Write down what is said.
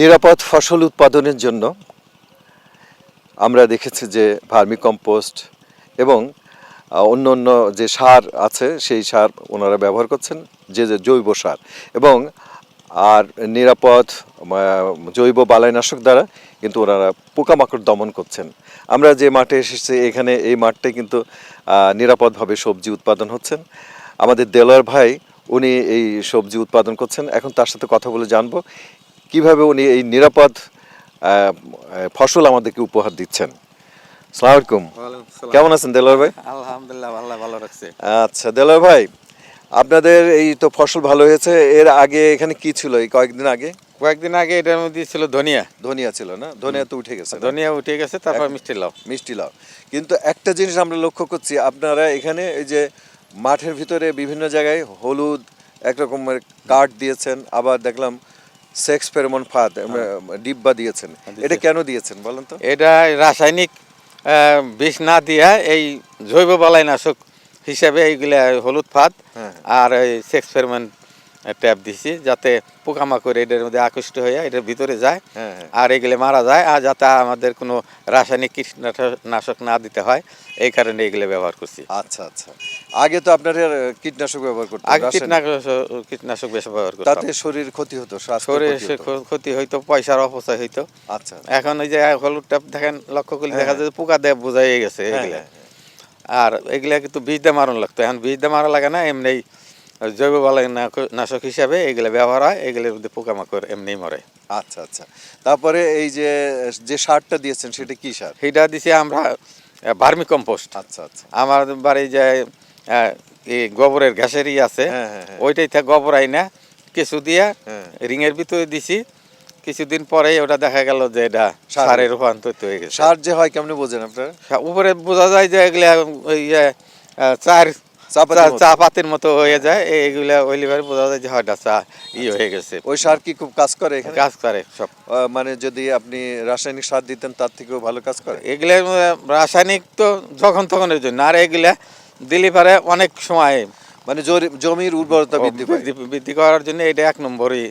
নিরাপদ ফসল উৎপাদনের জন্য আমরা দেখেছি যে ভার্মি কম্পোস্ট এবং অন্য অন্য যে সার আছে সেই সার ওনারা ব্যবহার করছেন, যে জৈব সার এবং আর নিরাপদ জৈব বালাইনাশক দ্বারা কিন্তু ওনারা পোকামাকড় দমন করছেন। আমরা যে মাঠে এসেছি এখানে এই মাঠটাই কিন্তু নিরাপদভাবে সবজি উৎপাদন হচ্ছেন। আমাদের দেলোয়ার ভাই উনি এই সবজি উৎপাদন করছেন। এখন তার সাথে কথা বলে জানবো কিভাবে উনি এই নিরাপদ ফসল আমাদেরকে উপহার দিচ্ছেন। আসসালামু আলাইকুম। কেমন আছেন দেলোয়ার ভাই? আলহামদুলিল্লাহ, আল্লাহ ভালো রাখছে। আচ্ছা দেলোয়ার ভাই, আপনাদের এই তো ফসল ভালো হয়েছে, এর আগে এখানে কি ছিল এই কয়েকদিন আগে? কয়েকদিন আগে এটার মধ্যে ছিল ধনিয়া। ধনিয়া ছিল না? ধনিয়া তো উঠে গেছে না? ধনিয়া উঠে গেছে, তারপর মিষ্টি লাউ। মিষ্টি লাউ। কিন্তু একটা জিনিস আমরা লক্ষ্য করছি, আপনারা এখানে এই যে মাঠের ভিতরে বিভিন্ন জায়গায় হলুদ একরকমের কাঠ দিয়েছেন, আবার দেখলাম সেক্স ফেরোমন ফাঁদ ডিব্বা দিয়েছেন। এটা কেন দিয়েছেন বলেন তো? এটা রাসায়নিক বিষ না দিয়া এই জৈব বালাইনাশক হিসাবে এইগুলা হলুদ ফাঁদ আর এই সেক্স ফেরোমন ট্যাপ দিছি, যাতে পোকামাকড় এটার মধ্যে আকৃষ্ট হয়ে এটার ভিতরে যায় আর এগুলো মারা যায়, আর যাতে আমাদের কোনো রাসায়নিক কীটনাশক না দিতে হয়, এই কারণে এগুলো ব্যবহার করছি। আচ্ছা আচ্ছা। আগে তো আপনারা কীটনাশক ব্যবহার করতেন? আগে কীটনাশক বেশি ব্যবহার করতাম, তাতে শরীর ক্ষতি হতো, শরীর ক্ষতি হইতো, পয়সার অপচয় হইতো। আচ্ছা। এখন ওই যে হলুদটা দেখেন, লক্ষ্য করলে দেখা যায় পোকা দেয় বোঝাই গেছে এগুলা। আর এগুলা কিন্তু বীজ দিয়ে মারণ লাগতো, এখন বীজ দিয়ে মারা লাগে না, এমনি জৈব বালাইনাশক হিসাবে এগুলো ব্যবহার হয়, এগুলোর মধ্যে পোকামাকড় এমনি মরে। আচ্ছা আচ্ছা। তারপরে এই যে যে সারটা দিয়েছেন সেটা কি সার? সেটা দিছি আমরা ভার্মি কম্পোস্ট। আচ্ছা আচ্ছা। আমার বাড়ি যে এই গোবরের ঘাসেরই আছে, ওইটাই থেকে গোবর আইনা কিছু দিয়া রিংয়ের ভিতরে দিছি। কিছুদিন পরেই ওটা দেখা গেল যে এটা সারে রূপান্তরিত হয়ে গেছে। সার যে হয় কেমনে বোঝেন আপনারা? উপরে বোঝা যায় যে এগুলা ওই চা পাতির মতো হয়ে যায়, এইগুলা ওইলিভারে বোঝা যায় যে হয়টা চা হয়ে গেছে। ওই সার কি খুব কাজ করে এখানে? কাজ করে সব। মানে যদি আপনি রাসায়নিক সার দিতেন তার থেকেও ভালো কাজ করে? এগুলা রাসায়নিক তো যখন তখনের জন্য, আর এগুলা দিলে পারে অনেক সময় মানে জমির উর্বরতা বৃদ্ধি বৃদ্ধি করার জন্য এটা এক নম্বরই